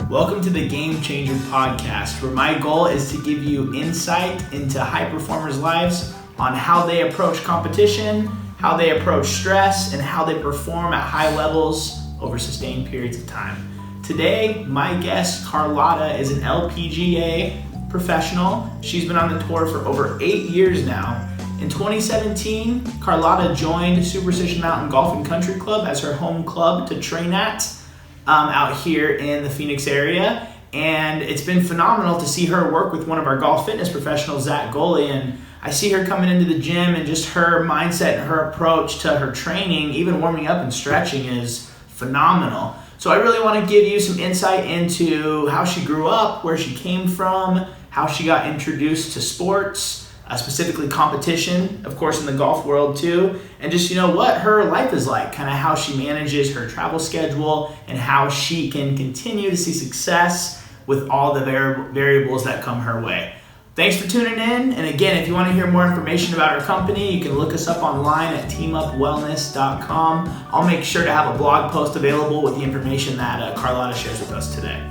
Welcome to the Game Changer podcast, where my goal is to give you insight into high performers' lives on how they approach competition, how they approach stress, and how they perform at high levels over sustained periods of time. Today, my guest, Carlota, is an LPGA professional. She's been on the tour for over 8 years now. In 2017, Carlota joined Superstition Mountain Golf and Country Club as her home club to train at out here in the Phoenix area. And it's been phenomenal to see her work with one of our golf fitness professionals, Zach Goley. And I see her coming into the gym, and just her mindset and her approach to her training, even warming up and stretching, is phenomenal. So I really want to give you some insight into how she grew up, where she came from, how she got introduced to sports, specifically competition, of course, in the golf world too, and just, what her life is like, kind of how she manages her travel schedule and how she can continue to see success with all the variables that come her way. Thanks for tuning in. And again, if you want to hear more information about our company, you can look us up online at teamupwellness.com. I'll make sure to have a blog post available with the information that Carlota shares with us today.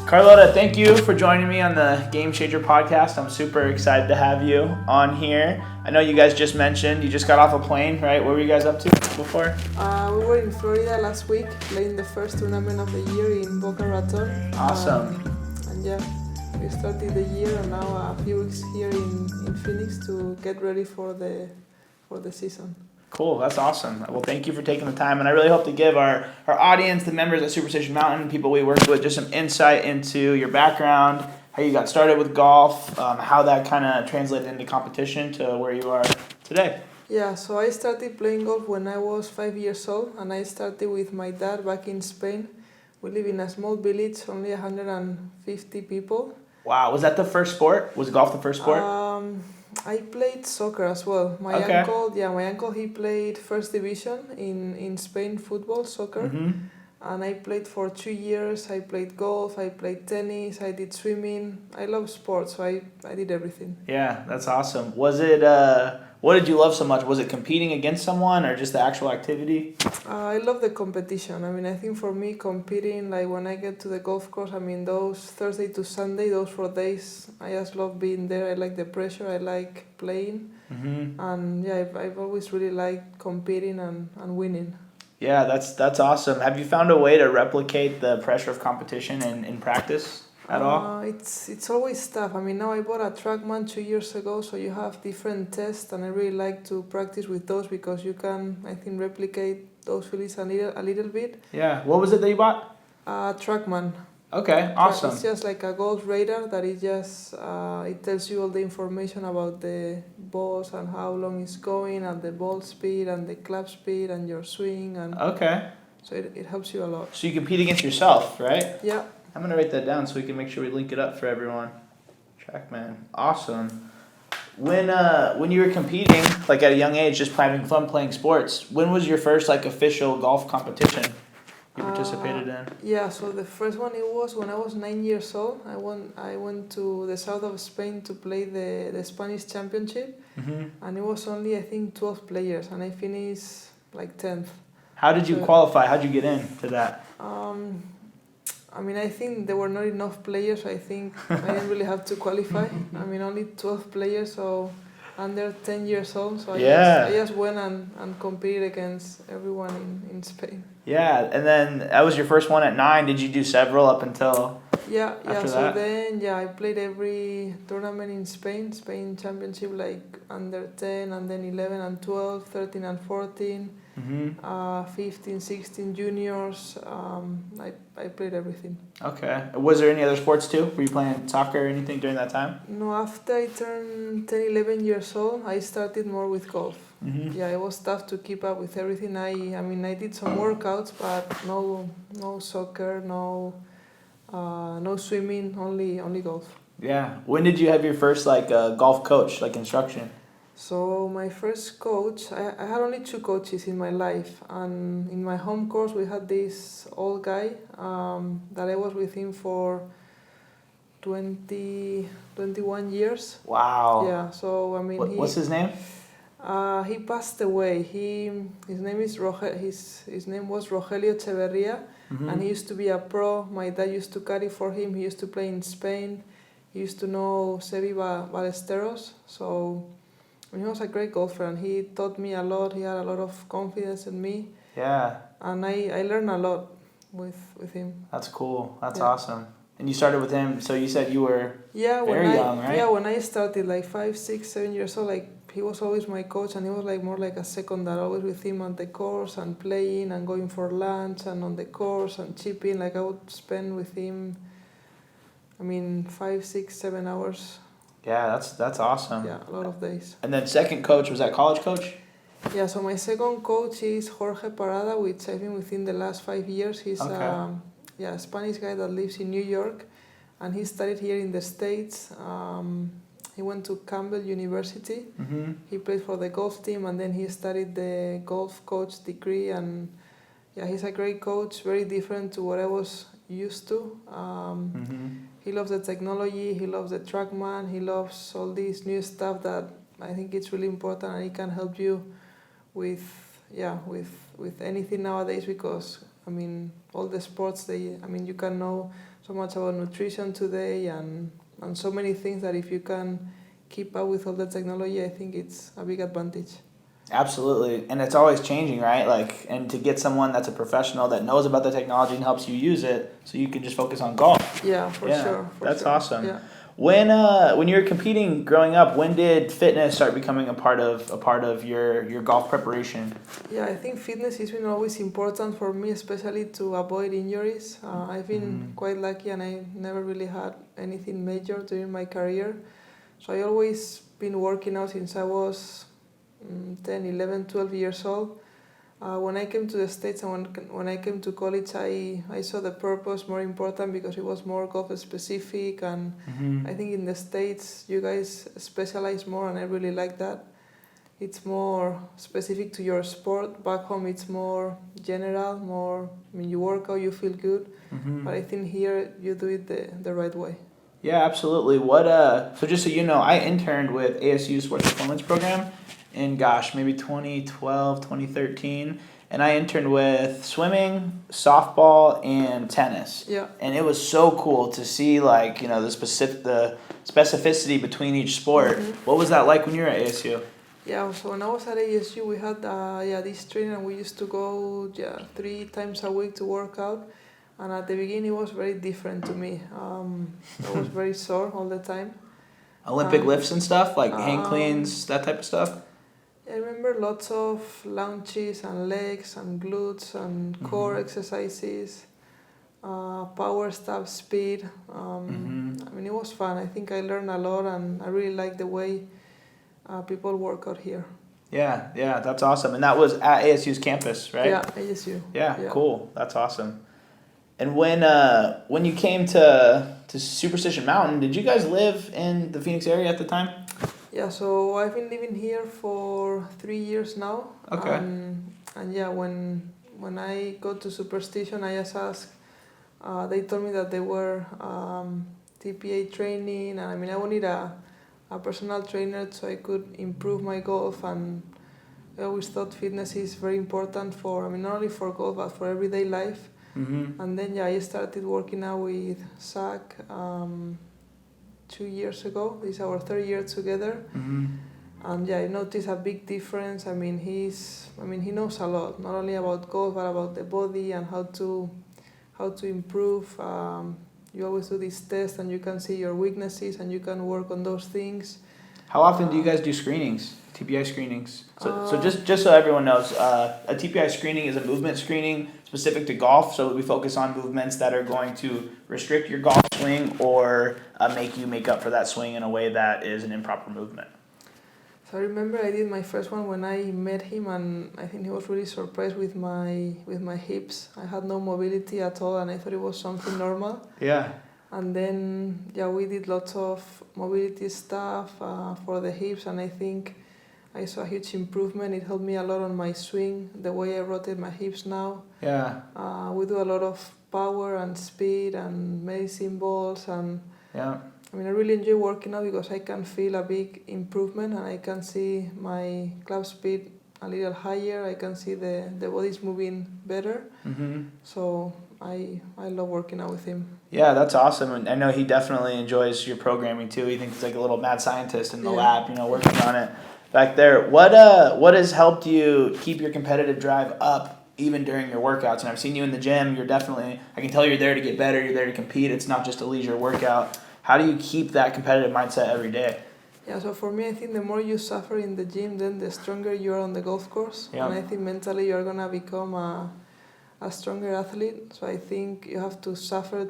Carlota, thank you for joining me on the Game Changer podcast. I'm super excited to have you on here. I know you guys just mentioned you just got off a plane, right? What were you guys up to before? We were in Florida last week, playing the first tournament of the year in Boca Raton. Awesome. We started the year, and now a few weeks here in Phoenix to get ready for the season. Cool, that's awesome. Well, thank you for taking the time, and I really hope to give our audience, the members at Superstition Mountain, people we work with, just some insight into your background, how you got started with golf, how that kind of translated into competition to where you are today. Yeah, so I started playing golf when I was 5 years old, and I started with my dad back in Spain. We live in a small village, only 150 people. Wow, was that the first sport? Was golf the first sport? I played soccer as well. My uncle, he played first division in Spain, football, soccer. Mm-hmm. And I played for 2 years. I played golf, I played tennis, I did swimming. I love sports, so I did everything. Yeah, that's awesome. Was it, what did you love so much? Was it competing against someone or just the actual activity? I love the competition. I think for me, competing, like when I get to the golf course, those Thursday to Sunday, those 4 days, I just love being there. I like the pressure, I like playing. Mm-hmm. And I've always really liked competing and winning. Yeah, that's awesome. Have you found a way to replicate the pressure of competition in practice at all? It's always tough. Now I bought a TrackMan 2 years ago, so you have different tests, and I really like to practice with those because you can, I think, replicate those feelings a little bit. Yeah. What was it that you bought? TrackMan. Okay, awesome. It's just like a golf radar that it just it tells you all the information about the balls and how long it's going, and the ball speed and the club speed and your swing, and okay. So it helps you a lot. So you compete against yourself, right? Yeah. I'm gonna write that down so we can make sure we link it up for everyone. TrackMan, awesome. When you were competing, like at a young age, just having fun playing sports, when was your first official golf competition you participated in? Yeah, so the first one, it was when I was 9 years old. I went to the south of Spain to play the Spanish Championship, mm-hmm. and it was only, I think, 12 players, and I finished 10th. How did you qualify? How did you get into that? I think there were not enough players. I think I didn't really have to qualify. Only 12 players, so under 10 years old. So I just went and competed against everyone in Spain. Yeah, and then that was your first one at 9. Did you do several up until after so that? then, I played every tournament in Spain Championship, like under 10, and then 11 and 12, 13 and 14, mm-hmm. 15, 16 juniors. I played everything. Okay. Was there any other sports too? Were you playing soccer or anything during that time? No, after I turned 10, 11 years old, I started more with golf. Mm-hmm. Yeah, it was tough to keep up with everything. I did some workouts, but no soccer, no swimming, only golf. Yeah. When did you have your first golf coach, instruction? So my first coach, I had only 2 coaches in my life, and in my home course we had this old guy that I was with him for 21 years. Wow. Yeah, so I mean, what's his name? He passed away. His name was Rogelio Echeverria, and he used to be a pro. My dad used to caddy for him. He used to play in Spain. He used to know Sebi Ballesteros. So he was a great golfer, and he taught me a lot. He had a lot of confidence in me. Yeah. And I learned a lot with him. That's cool. That's awesome. And you started with him, so you said you were very young, right? Yeah, when I started, like 5, 6, 7 years old, like he was always my coach, and he was like more like a second dad, always with him on the course and playing and going for lunch and on the course and chipping. Like I would spend with him, 5, 6, 7 hours. Yeah, that's awesome. Yeah, a lot of days. And then second coach, was that college coach? Yeah, so my second coach is Jorge Parada, which I've been with him the last 5 years. He's a Spanish guy that lives in New York, and he studied here in the States. He went to Campbell University. Mm-hmm. He played for the golf team, and then he studied the golf coach degree. And yeah, he's a great coach, very different to what I was used to. He loves the technology, he loves the TrackMan, he loves all this new stuff that I think it's really important, and he can help you with anything nowadays, because all the sports you can know so much about nutrition today and so many things that if you can keep up with all the technology, I think it's a big advantage. Absolutely. And it's always changing, right? Like, and to get someone that's a professional that knows about the technology and helps you use it, so you can just focus on golf. Yeah, for sure. That's awesome. Yeah. When you were competing growing up, when did fitness start becoming a part of your golf preparation? Yeah, I think fitness has been always important for me, especially to avoid injuries. I've been quite lucky, and I never really had anything major during my career. So I always been working out since I was 10, 11, 12 years old. When I came to the States and when I came to college, I saw the purpose more important because it was more golf specific, and I think in the States you guys specialize more, and I really like that. It's more specific to your sport. Back home it's more general, you work out, you feel good, but I think here you do it the right way. Yeah, absolutely. So just so you know, I interned with ASU Sports Performance Program in maybe 2012, 2013, and I interned with swimming, softball, and tennis. Yeah. And it was so cool to see the specificity between each sport. What was that like when you were at ASU? Yeah, so when I was at ASU, we had this training, and we used to go 3 times a week to work out. And at the beginning, it was very different to me. I was very sore all the time. Olympic lifts and stuff, like hang cleans, that type of stuff? I remember lots of lunges and legs and glutes and core exercises, power stuff, speed. It was fun. I think I learned a lot, and I really like the way people work out here. Yeah, that's awesome. And that was at ASU's campus, right? Yeah, ASU. Yeah, cool. That's awesome. And when you came to Superstition Mountain, did you guys live in the Phoenix area at the time? Yeah, so I've been living here for 3 years now. Okay. And yeah, when I got to Superstition, I just asked. They told me that they were TPA training, and I wanted a personal trainer so I could improve my golf. And I always thought fitness is very important for, not only for golf but for everyday life. And then I started working out with Zach 2 years ago. This is our 3rd year together. And I noticed a big difference. He knows a lot, not only about golf but about the body and how to improve. You always do this test, and you can see your weaknesses, and you can work on those things. How often do you guys do screenings, TBI screenings? So just so everyone knows, a TBI screening is a movement screening specific to golf. So we focus on movements that are going to restrict your golf swing or make you make up for that swing in a way that is an improper movement. So I remember I did my first one when I met him, and I think he was really surprised with my hips. I had no mobility at all, and I thought it was something normal. Yeah. And then we did lots of mobility stuff for the hips, and I think I saw a huge improvement. It helped me a lot on my swing, the way I rotate my hips now. Yeah. We do a lot of power and speed and medicine balls, and Yeah. I mean, I really enjoy working out because I can feel a big improvement and I can see my club speed a little higher. I can see the body's moving better. Mm-hmm. So I love working out with him. Yeah, that's awesome. And I know he definitely enjoys your programming too. He thinks he's like a little mad scientist in the lab, working on it back there. What has helped you keep your competitive drive up even during your workouts? And I've seen you in the gym. I can tell you're there to get better. You're there to compete. It's not just a leisure workout. How do you keep that competitive mindset every day? Yeah, so for me, I think the more you suffer in the gym, then the stronger you are on the golf course. Yep. And I think mentally you're going to become a stronger athlete. So I think you have to suffer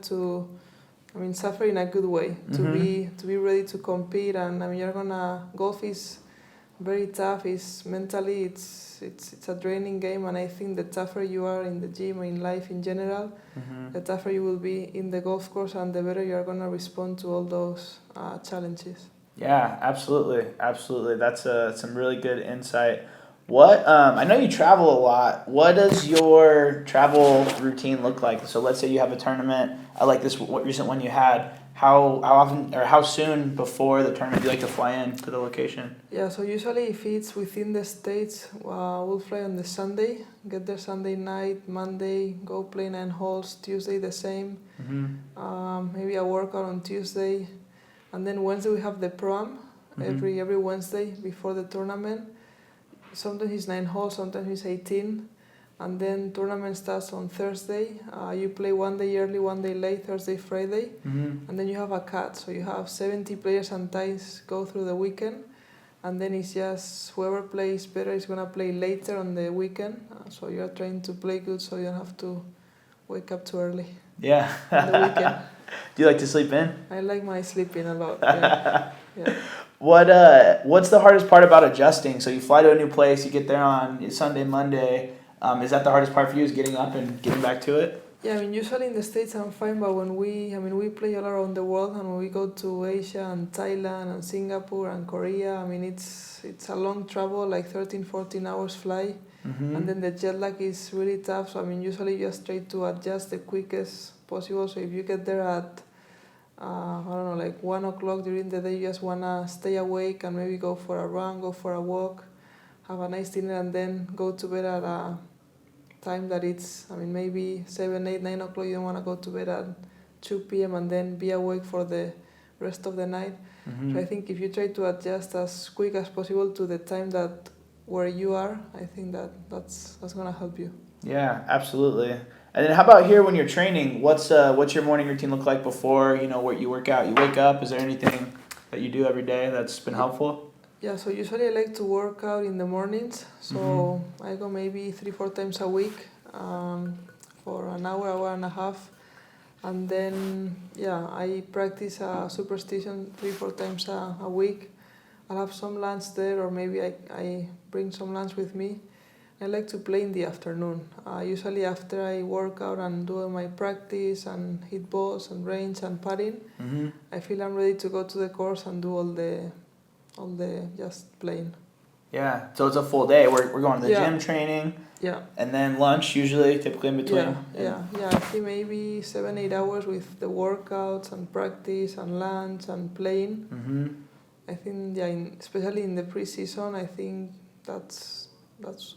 suffer in a good way, to be ready to compete. And I mean, golf is very tough. Mentally, it's a draining game. And I think the tougher you are in the gym or in life in general, the tougher you will be in the golf course and the better you're going to respond to all those challenges. Yeah, absolutely. That's some really good insight. What I know you travel a lot. What does your travel routine look like? So let's say you have a tournament, like this recent one you had. How often or how soon before the tournament do you like to fly in to the location? Yeah, so usually if it's within the States, we'll fly on the Sunday, get there Sunday night, Monday, go play 9 holes, Tuesday the same, maybe a workout on Tuesday, and then Wednesday we have the pro-am, every Wednesday before the tournament. Sometimes it's 9 holes, sometimes it's 18. And then tournament starts on Thursday. You play one day early, one day late, Thursday, Friday. And then you have a cut. So you have 70 players and ties go through the weekend. And then it's just whoever plays better is going to play later on the weekend. So you're trying to play good so you don't have to wake up too early. Yeah. On the weekend. Do you like to sleep in? I like my sleeping a lot. Yeah. What's the hardest part about adjusting? So you fly to a new place, you get there on Sunday, Monday. Is that the hardest part for you, is getting up and getting back to it? Yeah, I mean, usually in the States I'm fine, but when we play all around the world, and when we go to Asia and Thailand and Singapore and Korea, I mean, it's a long travel, like 13, 14 hours fly, and then the jet lag is really tough, so I mean, usually you just try to adjust the quickest possible, so if you get there at, like 1 o'clock during the day, you just want to stay awake and maybe go for a run, go for a walk, have a nice dinner, and then go to bed at a time that it's, maybe 7, 8, 9 o'clock. You don't want to go to bed at 2 p.m. and then be awake for the rest of the night. So I think if you try to adjust as quick as possible to the time that where you are, I think that's going to help you. Yeah, absolutely. And then how about here when you're training? What's your morning routine look like before, where you work out? You wake up, is there anything that you do every day that's been helpful? Yeah, so usually I like to work out in the mornings. So I go maybe 3-4 times a week for an hour and a half. And then, I practice Superstition 3-4 times a week. I'll have some lunch there, or maybe I bring some lunch with me. I like to play in the afternoon. Usually after I work out and do my practice and hit balls and range and putting, I feel I'm ready to go to the course and do all the just playing. Yeah, so it's a full day. We're going to the gym training. Yeah. And then lunch typically in between. Yeah. I think maybe 7-8 hours with the workouts and practice and lunch and playing. I think especially in the preseason, I think that's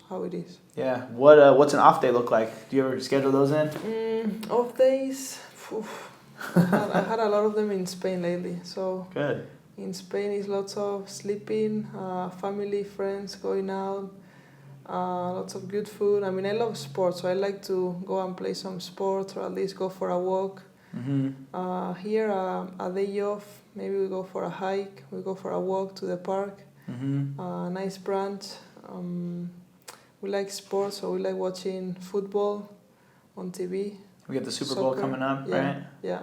how it is. Yeah. What's an off day look like? Do you ever schedule those in? Off days. I had a lot of them in Spain lately. So good. In Spain, it's lots of sleeping, family, friends, going out, lots of good food. I mean, I love sports, so I like to go and play some sports or at least go for a walk. Here, a day off, maybe we go for a hike, we go for a walk to the park, nice brunch. We like sports, so we like watching football on TV. We got the Super Bowl coming up, right? Yeah.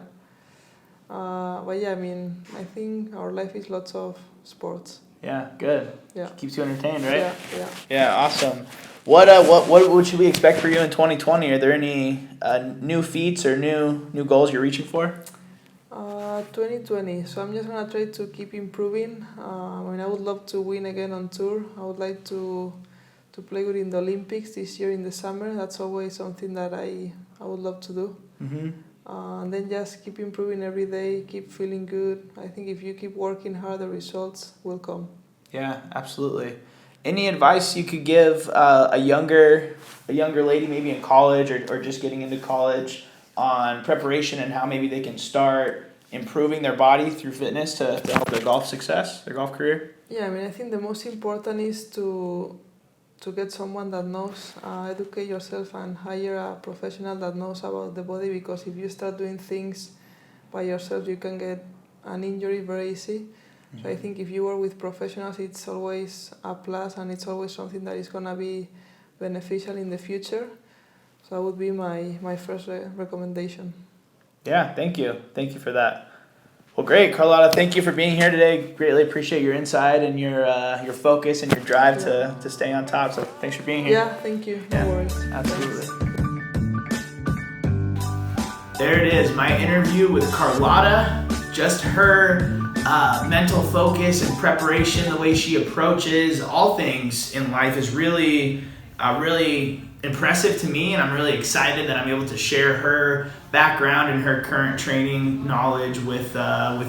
But yeah, I think our life is lots of sports. Yeah, good. Yeah. Keeps you entertained, right? Yeah. Yeah, awesome. What should we expect for you in 2020? Are there any new feats or new goals you're reaching for? 2020. So I'm just gonna try to keep improving. I would love to win again on tour. I would like to play good in the Olympics this year in the summer. That's always something that I would love to do. And then just keep improving every day, keep feeling good. I think if you keep working hard, the results will come. Yeah, absolutely. Any advice you could give a younger lady, maybe in college or just getting into college, on preparation and how maybe they can start improving their body through fitness to help their golf success, their golf career? Yeah, I mean, I think the most important is to get someone that knows, educate yourself and hire a professional that knows about the body, because if you start doing things by yourself, you can get an injury very easy. So I think if you work with professionals, it's always a plus, and it's always something that is going to be beneficial in the future. So that would be my first recommendation. Yeah, thank you. Thank you for that. Well, great, Carlota. Thank you for being here today. Greatly appreciate your insight and your focus and your drive to stay on top. So thanks for being here. Yeah, thank you. No worries. Absolutely. There it is, my interview with Carlota. Just her mental focus and preparation, the way she approaches all things in life is really impressive to me, and I'm really excited that I'm able to share her background and her current training knowledge with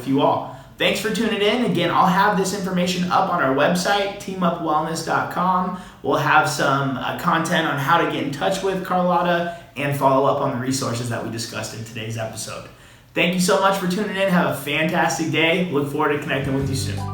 you all. Thanks for tuning in. Again, I'll have this information up on our website, teamupwellness.com. We'll have some content on how to get in touch with Carlota and follow up on the resources that we discussed in today's episode. Thank you so much for tuning in. Have a fantastic day. Look forward to connecting with you soon.